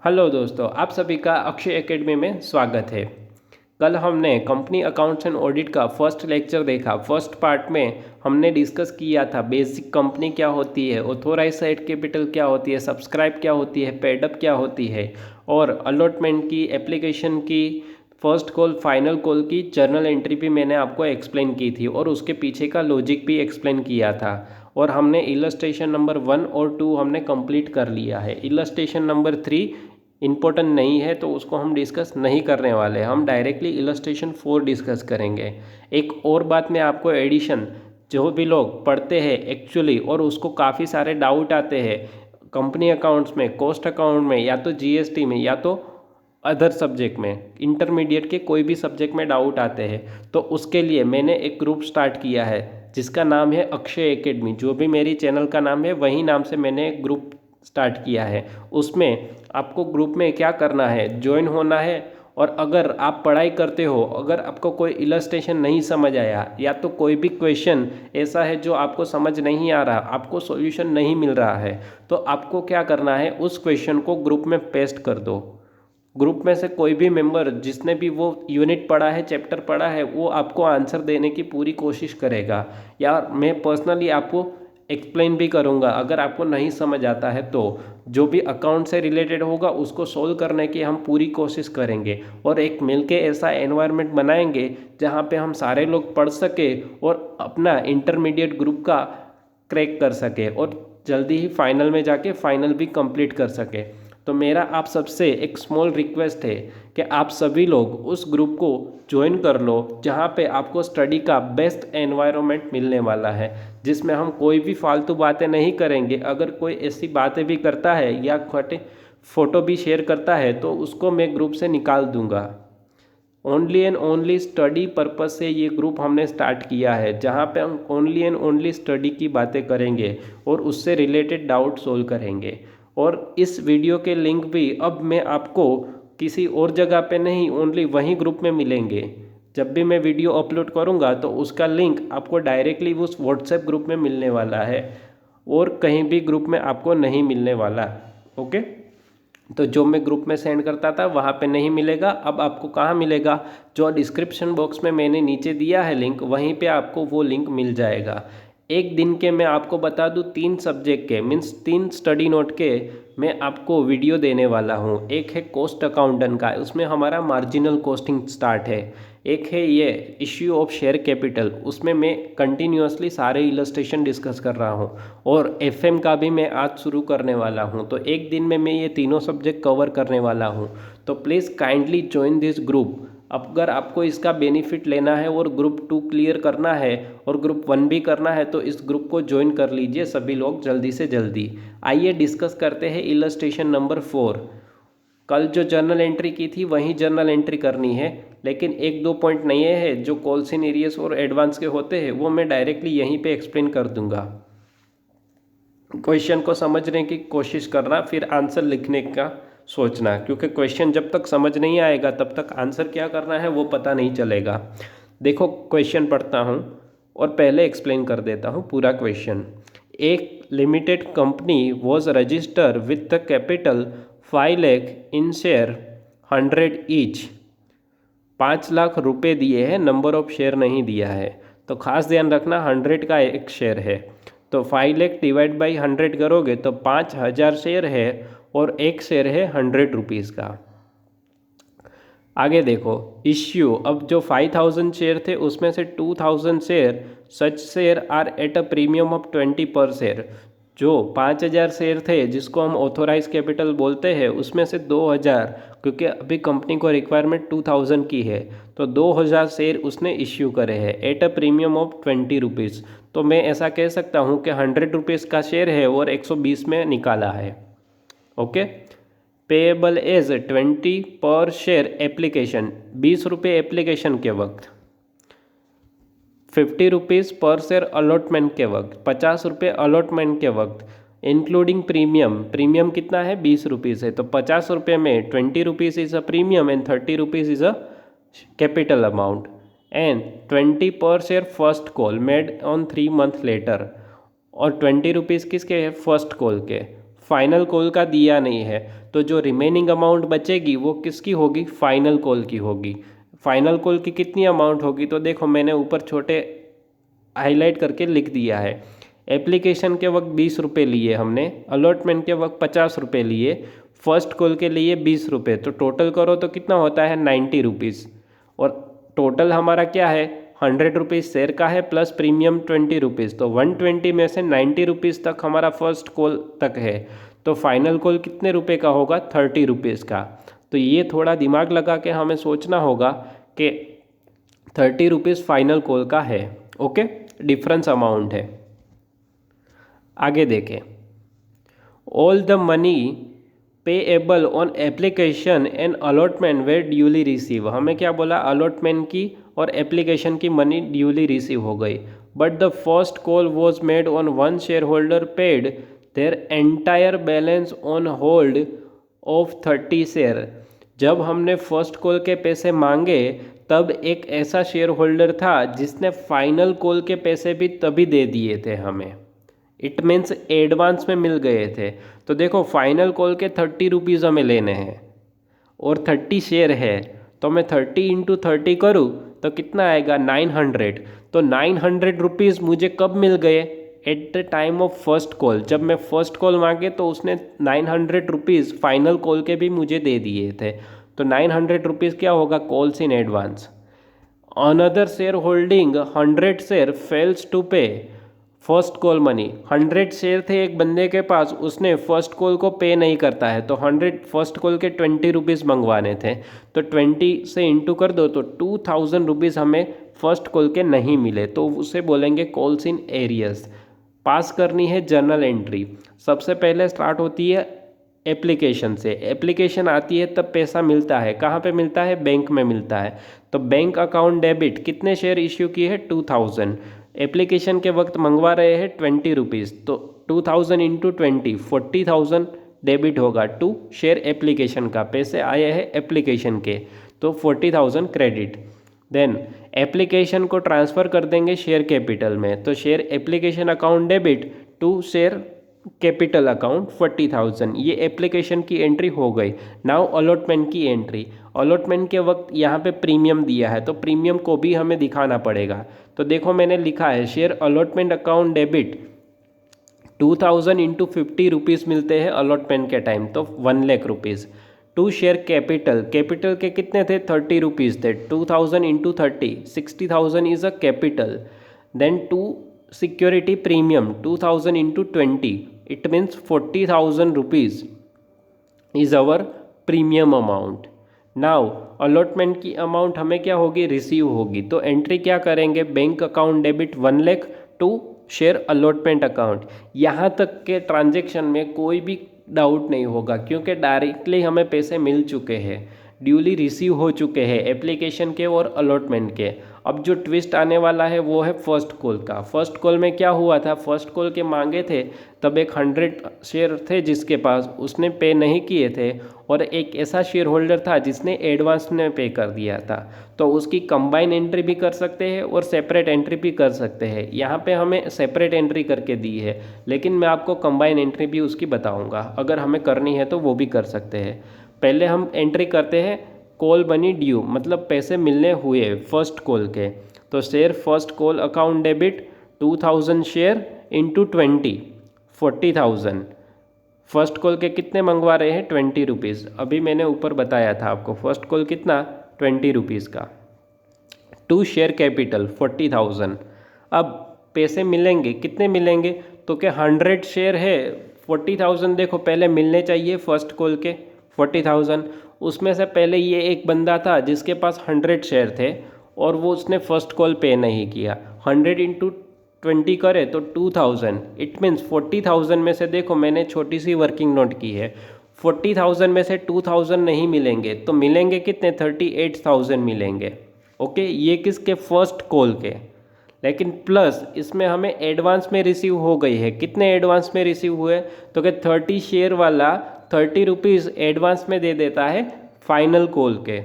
Hello दोस्तों, आप सभी का अक्षय एकेडमी में स्वागत है। कल हमने कंपनी अकाउंट्स एंड ऑडिट का फर्स्ट लेक्चर देखा। फर्स्ट पार्ट में हमने डिस्कस किया था बेसिक कंपनी क्या होती है, ऑथोराइज साइड कैपिटल क्या होती है, सब्सक्राइब क्या होती है, पेडअप क्या होती है और अलॉटमेंट की, एप्लीकेशन की, फर्स्ट कॉल, फाइनल कॉल की जर्नल एंट्री भी मैंने आपको एक्सप्लेन की थी और उसके पीछे का लॉजिक भी एक्सप्लेन किया था। और हमने इलस्ट्रेशन नंबर 1 और 2 हमने कंप्लीट कर लिया है। इलस्ट्रेशन नंबर 3 इम्पोर्टेंट नहीं है तो उसको हम डिस्कस नहीं करने वाले, हम डायरेक्टली इलस्ट्रेशन 4 डिस्कस करेंगे। एक और बात मैं आपको एडिशन, जो भी लोग पढ़ते हैं एक्चुअली और उसको काफ़ी सारे डाउट आते हैं कंपनी अकाउंट्स में, कॉस्ट अकाउंट में, या तो जीएसटी में, या तो अदर सब्जेक्ट में, इंटरमीडिएट के कोई भी सब्जेक्ट में डाउट आते हैं, तो उसके लिए मैंने एक ग्रुप स्टार्ट किया है जिसका नाम है अक्षय एकेडमी। जो भी मेरी चैनल का नाम है वही नाम से मैंने एक ग्रुप स्टार्ट किया है। उसमें आपको ग्रुप में क्या करना है, ज्वाइन होना है। और अगर आप पढ़ाई करते हो, अगर आपको कोई इलस्ट्रेशन नहीं समझ आया या तो कोई भी क्वेश्चन ऐसा है जो आपको समझ नहीं आ रहा, आपको सॉल्यूशन नहीं मिल रहा है, तो आपको क्या करना है, उस क्वेश्चन को ग्रुप में पेस्ट कर दो। ग्रुप में से कोई भी मेंबर जिसने भी वो यूनिट पढ़ा है, चैप्टर पढ़ा है, वो आपको आंसर देने की पूरी कोशिश करेगा, या मैं पर्सनली आपको एक्सप्लेन भी करूँगा। अगर आपको नहीं समझ आता है तो जो भी अकाउंट से रिलेटेड होगा उसको सोल्व करने की हम पूरी कोशिश करेंगे और एक मिलके ऐसा एनवायरनमेंट बनाएंगे जहाँ पे हम सारे लोग पढ़ सके और अपना इंटरमीडिएट ग्रुप का क्रैक कर सके और जल्दी ही फाइनल में जाके फाइनल भी कंप्लीट कर सके। तो मेरा आप सबसे एक स्मॉल रिक्वेस्ट है कि आप सभी लोग उस ग्रुप को ज्वाइन कर लो जहाँ पे आपको स्टडी का बेस्ट एनवायरनमेंट मिलने वाला है, जिसमें हम कोई भी फालतू बातें नहीं करेंगे। अगर कोई ऐसी बातें भी करता है या खोटे फ़ोटो भी शेयर करता है तो उसको मैं ग्रुप से निकाल दूंगा। Only and only study purpose से ये ग्रुप हमने स्टार्ट किया है, जहाँ पे हम ओनली एंड ओनली स्टडी की बातें करेंगे और उससे रिलेटेड डाउट सोल्व करेंगे। और इस वीडियो के लिंक भी अब मैं आपको किसी और जगह पे नहीं, ओनली वहीं ग्रुप में मिलेंगे। जब भी मैं वीडियो अपलोड करूँगा तो उसका लिंक आपको डायरेक्टली उस व्हाट्सएप ग्रुप में मिलने वाला है और कहीं भी ग्रुप में आपको नहीं मिलने वाला। ओके, तो जो मैं ग्रुप में सेंड करता था वहाँ पे नहीं मिलेगा। अब आपको कहाँ मिलेगा, जो डिस्क्रिप्शन बॉक्स में मैंने नीचे दिया है लिंक, वहीं पे आपको वो लिंक मिल जाएगा। एक दिन के मैं आपको बता दूँ 3 सब्जेक्ट के मीन्स 3 स्टडी नोट के मैं आपको वीडियो देने वाला हूँ। एक है कॉस्ट अकाउंटेंट का, उसमें हमारा मार्जिनल कॉस्टिंग स्टार्ट है। एक है ये इश्यू ऑफ शेयर कैपिटल, उसमें मैं कंटिन्यूसली सारे इलस्ट्रेशन डिस्कस कर रहा हूँ। और एफएम का भी मैं आज शुरू करने वाला हूँ। तो एक दिन में मैं ये तीनों सब्जेक्ट कवर करने वाला हूँ। तो please kindly join this group. अगर आपको इसका बेनिफिट लेना है और ग्रुप 2 क्लियर करना है और ग्रुप 1 भी करना है तो इस ग्रुप को ज्वाइन कर लीजिए सभी लोग जल्दी से जल्दी। आइए डिस्कस करते हैं इलस्ट्रेशन नंबर 4। कल जो जर्नल एंट्री की थी वही जर्नल एंट्री करनी है, लेकिन एक दो पॉइंट नए हैं जो कॉल सीनियरियस और एडवांस के होते हैं वो मैं डायरेक्टली यहीं पे एक्सप्लेन कर दूंगा। क्वेश्चन को समझने की कोशिश करना, फिर आंसर लिखने का सोचना, क्योंकि क्वेश्चन जब तक समझ नहीं आएगा तब तक आंसर क्या करना है वो पता नहीं चलेगा। देखो क्वेश्चन पढ़ता हूँ और पहले एक्सप्लेन कर देता हूँ पूरा क्वेश्चन। एक limited company was register with the capital 5 lakh in share 100 each. 5 lakh रुपए दिए हैं, नंबर ऑफ शेयर नहीं दिया है। तो खास ध्यान रखना 100 का एक शेयर है, तो 5 लाख डिवाइड बाई 100 करोगे तो 5000 शेयर है और एक शेयर है 100 रुपीज़ का। आगे देखो इश्यू, अब जो 5000 शेयर थे उसमें से 2000 share such share are at a premium of 20 पर शेयर। जो 5000 शेयर थे जिसको हम ऑथोराइज कैपिटल बोलते हैं उसमें से 2000, क्योंकि अभी कंपनी को रिक्वायरमेंट 2000 की है, तो 2000 शेयर उसने इश्यू करे हैं eight a premium of 20 rupees. तो मैं ऐसा कह सकता हूँ कि 100 रुपीज़ का शेयर है और 120 में निकाला है। ओके, पेएबल एज 20 पर शेयर एप्लीकेशन, 20 रुपये एप्लीकेशन के वक्त, 50 रुपीज़ पर शेयर अलॉटमेंट के वक्त, 50 रुपये अलॉटमेंट के वक्त, इंक्लूडिंग प्रीमियम। प्रीमियम कितना है, 20 रुपीज़ है, तो 50 रुपये में 20 rupees is a premium and 30 rupees is a capital amount. And 20 पर share first call made on 3 month later, और 20 रुपीज़ किसके है, फर्स्ट कॉल के। फाइनल कॉल का दिया नहीं है, तो जो रिमेनिंग अमाउंट बचेगी वो किसकी होगी, फाइनल कॉल की होगी। फाइनल कॉल की कितनी अमाउंट होगी, तो देखो मैंने ऊपर छोटे हाईलाइट करके लिख दिया है। एप्लीकेशन के वक्त 20 रुपये लिए हमने, अलॉटमेंट के वक्त 50 रुपये लिए, फर्स्ट कॉल के लिए 20 रुपये, तो टोटल करो तो कितना होता है 90 रुपीज़। और टोटल हमारा क्या है 100 रुपीज़ शेयर का है प्लस प्रीमियम 20 रुपीज़, तो 120 में से 90 रुपीज़ तक हमारा फर्स्ट कॉल तक है। तो फाइनल कॉल कितने रुपए का होगा, 30 रुपीज़ का। तो ये थोड़ा दिमाग लगा के हमें सोचना होगा कि 30 रुपीज़ फाइनल कॉल का है। ओके, डिफरेंस अमाउंट है। आगे देखें, all the money payable on application and allotment were duly receive. हमें क्या बोला, अलॉटमेंट की और एप्लीकेशन की मनी ड्यूली रिसीव हो गई, but the first call was made on one share holder paid their entire balance on hold of 30 share. जब हमने फर्स्ट कॉल के पैसे मांगे तब एक ऐसा शेयर होल्डर था जिसने फाइनल कॉल के पैसे भी तभी दे दिए थे हमें, इट मीन्स एडवांस में मिल गए थे। तो देखो फाइनल कॉल के 30 रुपीज़ हमें लेने हैं और 30 शेयर है, तो मैं 30 इंटू 30 करूँ तो कितना आएगा 900। तो 900 रुपीज़ मुझे कब मिल गए, at the time of first call. जब मैं फर्स्ट कॉल मांगे तो उसने 900 रुपीज़ फाइनल कॉल के भी मुझे दे दिए थे। तो 900 रुपीज़ क्या होगा, calls in advance. Another share holding 100 share fails to pay first call money. 100 share थे एक बंदे के पास, उसने फर्स्ट कॉल को पे नहीं करता है, तो 100 फर्स्ट कॉल के 20 रुपीज़ मंगवाने थे, तो 20 से इंटू कर दो तो 2000 रुपीज़ हमें फर्स्ट कॉल के नहीं मिले, तो उसे बोलेंगे कॉल्स इन एरियर्स। पास करनी है जर्नल एंट्री। सबसे पहले स्टार्ट होती है एप्लीकेशन से। एप्लीकेशन आती है तब पैसा मिलता है, कहाँ पे मिलता है, बैंक में मिलता है। तो बैंक अकाउंट डेबिट, कितने शेयर इश्यू किए हैं 2000, एप्लीकेशन के वक्त मंगवा रहे हैं 20 रुपीज़, तो 2000 इंटू 20 40,000 डेबिट होगा टू शेयर एप्लीकेशन का, पैसे आए हैं एप्लीकेशन के, तो 40,000 क्रेडिट। देन एप्लीकेशन को ट्रांसफ़र कर देंगे शेयर कैपिटल में, तो share application account debit to share capital account 40,000, ये एप्लीकेशन की एंट्री हो गई। नाउ अलॉटमेंट की एंट्री। अलॉटमेंट के वक्त यहाँ पे प्रीमियम दिया है, तो प्रीमियम को भी हमें दिखाना पड़ेगा। तो देखो मैंने लिखा है share allotment account debit 2000 into 50 rupees मिलते हैं अलॉटमेंट के टाइम, तो 1 lakh rupees. To share capital, capital के कितने थे 30 रुपीज़ थे, 2000 into 30 60,000 is a capital. Then to security premium 2000 into 20 it means 40,000 rupees is our premium amount. Now allotment की amount हमें क्या होगी, रिसीव होगी, तो एंट्री क्या करेंगे, bank account debit 1 lakh to share allotment account. यहाँ तक के ट्रांजैक्शन में कोई भी डाउट नहीं होगा, क्योंकि डायरेक्टली हमें पैसे मिल चुके हैं, ड्यूली रिसीव हो चुके हैं एप्लीकेशन के और अलॉटमेंट के। अब जो ट्विस्ट आने वाला है वो है फर्स्ट कॉल का। फर्स्ट कॉल में क्या हुआ था, फर्स्ट कॉल के मांगे थे तब एक 100 शेयर थे जिसके पास, उसने पे नहीं किए थे, और एक ऐसा शेयर होल्डर था जिसने एडवांस में पे कर दिया था। तो उसकी कंबाइन एंट्री भी कर सकते हैं और सेपरेट एंट्री भी कर सकते हैं। यहाँ पे हमें सेपरेट एंट्री करके दी है, लेकिन मैं आपको कंबाइन एंट्री भी उसकी बताऊँगा, अगर हमें करनी है तो वो भी कर सकते हैं। पहले हम एंट्री करते हैं कॉल बनी ड्यू, मतलब पैसे मिलने हुए फर्स्ट कॉल के। तो share first call account debit 2000 share into 20 40,000। First call के कितने मंगवा रहे हैं 20 रुपीज़, अभी मैंने ऊपर बताया था आपको फर्स्ट कॉल कितना 20 रुपीज़ का। To share capital 40,000। अब पैसे मिलेंगे, कितने मिलेंगे, तो क्या 100 शेयर है 40,000, देखो पहले मिलने चाहिए फर्स्ट कॉल के 40,000। उसमें से पहले ये एक बंदा था जिसके पास 100 शेयर थे और वो उसने फर्स्ट कॉल पे नहीं किया। 100 इंटू 20 करे तो 2000, इट मीन्स 40,000 में से देखो मैंने छोटी सी वर्किंग नोट की है, 40,000 में से 2000 नहीं मिलेंगे, तो मिलेंगे कितने 38,000 मिलेंगे। ओके, ये किसके, फर्स्ट कॉल के। लेकिन प्लस इसमें हमें एडवांस में रिसीव हो गई है, कितने एडवांस में रिसीव हुए, तो क्या 30 शेयर वाला 30 रुपीज़ एडवांस में दे देता है फाइनल कॉल के,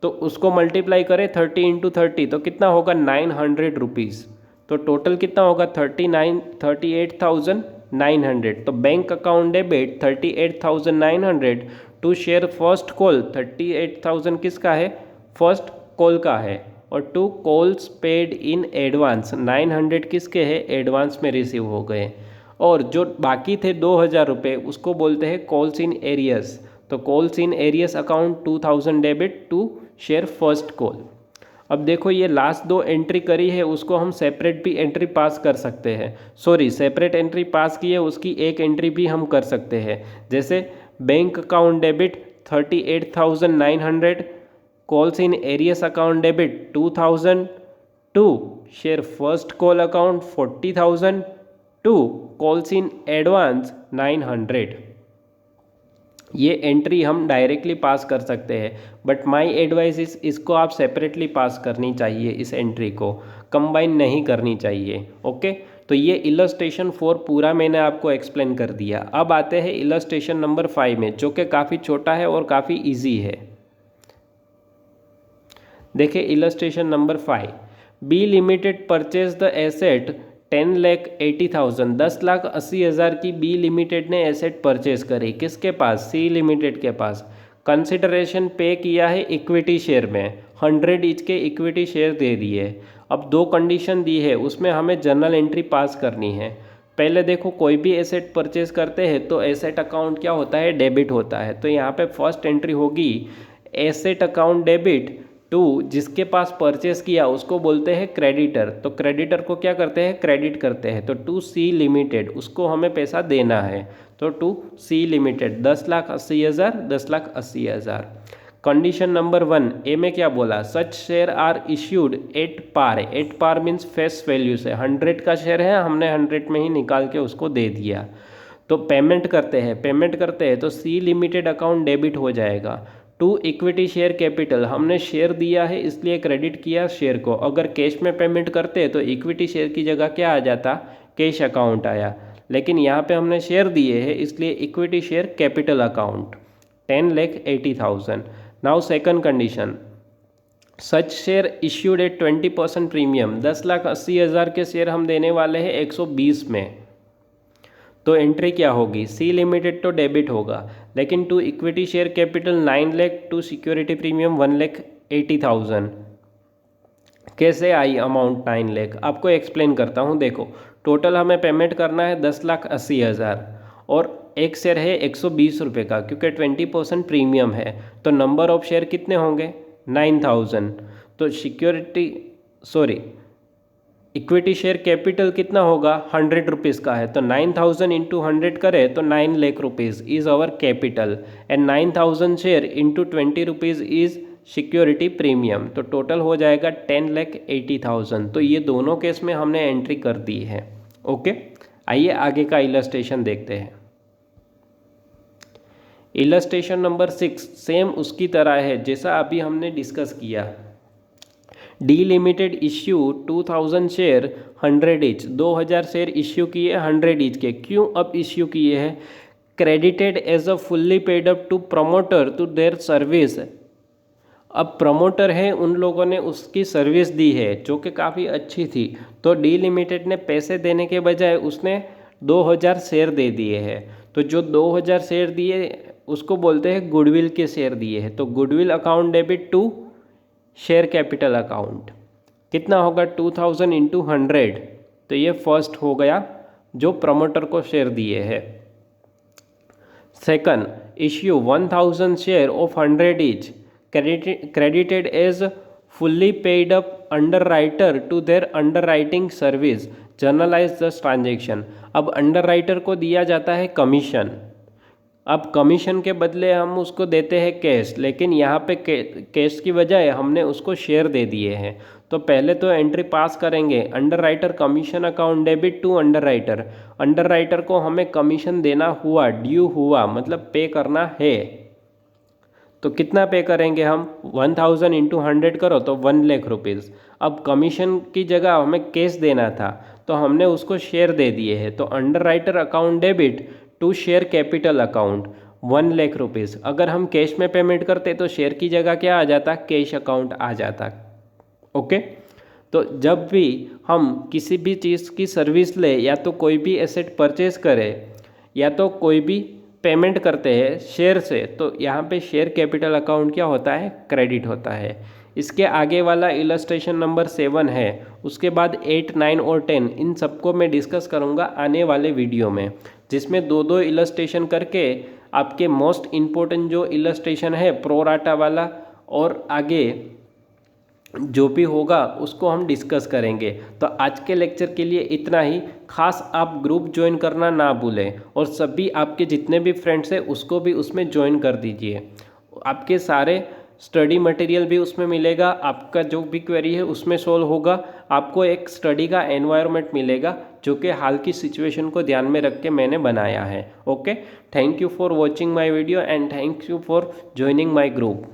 तो उसको मल्टीप्लाई करें 30 इंटू 30 तो कितना होगा 900 रुपीज़। तो टोटल कितना होगा 38,000 38,900, तो bank account debit 38,900 to share first call. 38,000 किसका है? फर्स्ट कॉल का है। और to calls paid in advance 900 किसके हैं? एडवांस में रिसीव हो गए। और जो बाकी थे 2,000 रुपये उसको बोलते हैं कॉल्स इन एरियस। तो calls in arrears account 2,000 debit to share first call. अब देखो ये लास्ट दो एंट्री करी है उसको हम सेपरेट भी एंट्री पास कर सकते हैं। सॉरी, सेपरेट एंट्री पास की है उसकी एक एंट्री भी हम कर सकते हैं। जैसे bank account debit 38,900, calls in arrears account debit 2,000 to share first call account 40,000 to calls in advance 900। ये एंट्री हम डायरेक्टली पास कर सकते हैं, बट माय एडवाइस इस इसको आप सेपरेटली पास करनी चाहिए। इस एंट्री को कंबाइन नहीं करनी चाहिए। ओके, तो ये इलस्ट्रेशन 4 पूरा मैंने आपको एक्सप्लेन कर दिया। अब आते हैं इलस्ट्रेशन नंबर 5 में, जो कि काफ़ी छोटा है और काफ़ी इजी है। देखिए illustration number 5, B limited purchase the asset 10,80,000, 10,80,000 की बी लिमिटेड ने एसेट परचेज करी। किसके पास? सी लिमिटेड के पास। कंसिडरेशन पे किया है इक्विटी शेयर में, 100 ईच के इक्विटी शेयर दे दिए। अब दो कंडीशन दी है, उसमें हमें जर्नल एंट्री पास करनी है। पहले देखो कोई भी एसेट परचेज करते हैं तो एसेट अकाउंट क्या होता है? डेबिट होता है। तो यहाँ पे फर्स्ट एंट्री होगी एसेट अकाउंट डेबिट टू जिसके पास परचेस किया उसको बोलते हैं क्रेडिटर। तो क्रेडिटर को क्या करते हैं? क्रेडिट करते हैं। तो टू सी लिमिटेड उसको हमें पैसा देना है। तो to C limited 10,80,000, 10,80,000। Condition number 1 A में क्या बोला? Such share are issued at par. At par means face value से। 100 का शेयर है, हमने 100 में ही निकाल के उसको दे दिया। तो पेमेंट करते हैं तो सी लिमिटेड अकाउंट डेबिट हो जाएगा। टू इक्विटी शेयर कैपिटल, हमने शेयर दिया है इसलिए क्रेडिट किया शेयर को। अगर कैश में पेमेंट करते तो इक्विटी शेयर की जगह क्या आ जाता? कैश अकाउंट आया। लेकिन यहाँ पे हमने शेयर दिए हैं इसलिए equity share capital account 10,80,000। Now second condition, such share issued at 20% premium, 10,80,000 के शेयर हम देने वाले हैं 120 में। तो एंट्री क्या होगी? सी लिमिटेड तो डेबिट होगा, लेकिन to equity share capital 9 lakh, to security premium 1,80,000। कैसे आई अमाउंट 9 लाख? आपको एक्सप्लेन करता हूँ। देखो टोटल हमें पेमेंट करना है 10,80,000 और एक शेयर है 120 रुपये का, क्योंकि 20% प्रीमियम है। तो नंबर ऑफ शेयर कितने होंगे? 9,000। तो इक्विटी शेयर कैपिटल कितना होगा? 100 रुपीज़ का है। तो 9,000 इंटू 100 करें तो 9 lakh rupees is our capital and 9,000 share into 20 rupees is security premium. तो टोटल हो जाएगा 10,80,000। तो ये दोनों केस में हमने एंट्री कर दी है। ओके, आइए आगे का इलस्ट्रेशन देखते हैं। इलस्ट्रेशन नंबर 6 सेम उसकी तरह है जैसा अभी हमने डिस्कस किया। D limited issue 2,000 share 100 each, 2,000 share issue किए 100 ईच के। क्यों अब इश्यू किए हैं? Credited as a fully paid up to promoter to their service. अब प्रमोटर है, उन लोगों ने उसकी सर्विस दी है जो कि काफ़ी अच्छी थी। तो डी लिमिटेड ने पैसे देने के बजाय उसने 2,000 शेयर दे दिए हैं। तो जो 2,000 शेयर दिए उसको बोलते हैं गुडविल के शेयर दिए हैं। तो goodwill account debit to share capital account कितना होगा? 2,000 इंटू 100। तो ये फर्स्ट हो गया जो प्रमोटर को शेयर दिए हैं। Second, issue 1,000 share of 100 each credited as fully paid up underwriter to their underwriting service, journalize the transaction। अब अंडरराइटर को दिया जाता है कमीशन। अब कमीशन के बदले हम उसको देते हैं कैश, लेकिन यहाँ पे कैश की बजाय हमने उसको शेयर दे दिए हैं। तो पहले तो एंट्री पास करेंगे underwriter commission account debit to underwriter. Underwriter को हमें कमीशन देना हुआ, ड्यू हुआ मतलब पे करना है। तो कितना पे करेंगे हम? 1,000 इंटू 100 करो तो 1 लाख रुपीज़। अब कमीशन की जगह हमें कैश देना था तो हमने उसको शेयर दे दिए हैं। तो underwriter account debit to share capital account 1 lakh rupees. अगर हम कैश में पेमेंट करते तो शेयर की जगह क्या आ जाता? कैश अकाउंट आ जाता। ओके, तो जब भी हम किसी भी चीज़ की सर्विस ले या तो कोई भी एसेट परचेज करें या तो कोई भी पेमेंट करते हैं शेयर से, तो यहाँ पे शेयर कैपिटल अकाउंट क्या होता है, क्रेडिट होता है। इसके आगे वाला इलस्ट्रेशन नंबर 7 है, उसके बाद 8, 9 और 10 इन सबको मैं डिस्कस करूँगा आने वाले वीडियो में, जिसमें दो दो इलस्ट्रेशन करके आपके मोस्ट इम्पोर्टेंट जो इलस्ट्रेशन है प्रोराटा वाला और आगे जो भी होगा उसको हम डिस्कस करेंगे। तो आज के लेक्चर के लिए इतना ही। खास आप ग्रुप ज्वाइन करना ना भूलें और सभी आपके जितने भी फ्रेंड्स हैं उसको भी उसमें ज्वाइन कर दीजिए। आपके सारे स्टडी मटेरियल भी उसमें मिलेगा, आपका जो भी क्वेरी है उसमें सोल्व होगा, आपको एक स्टडी का एनवायरनमेंट मिलेगा जो कि हाल की सिचुएशन को ध्यान में रख के मैंने बनाया है। Okay, thank you for watching my video and thank you for joining my group.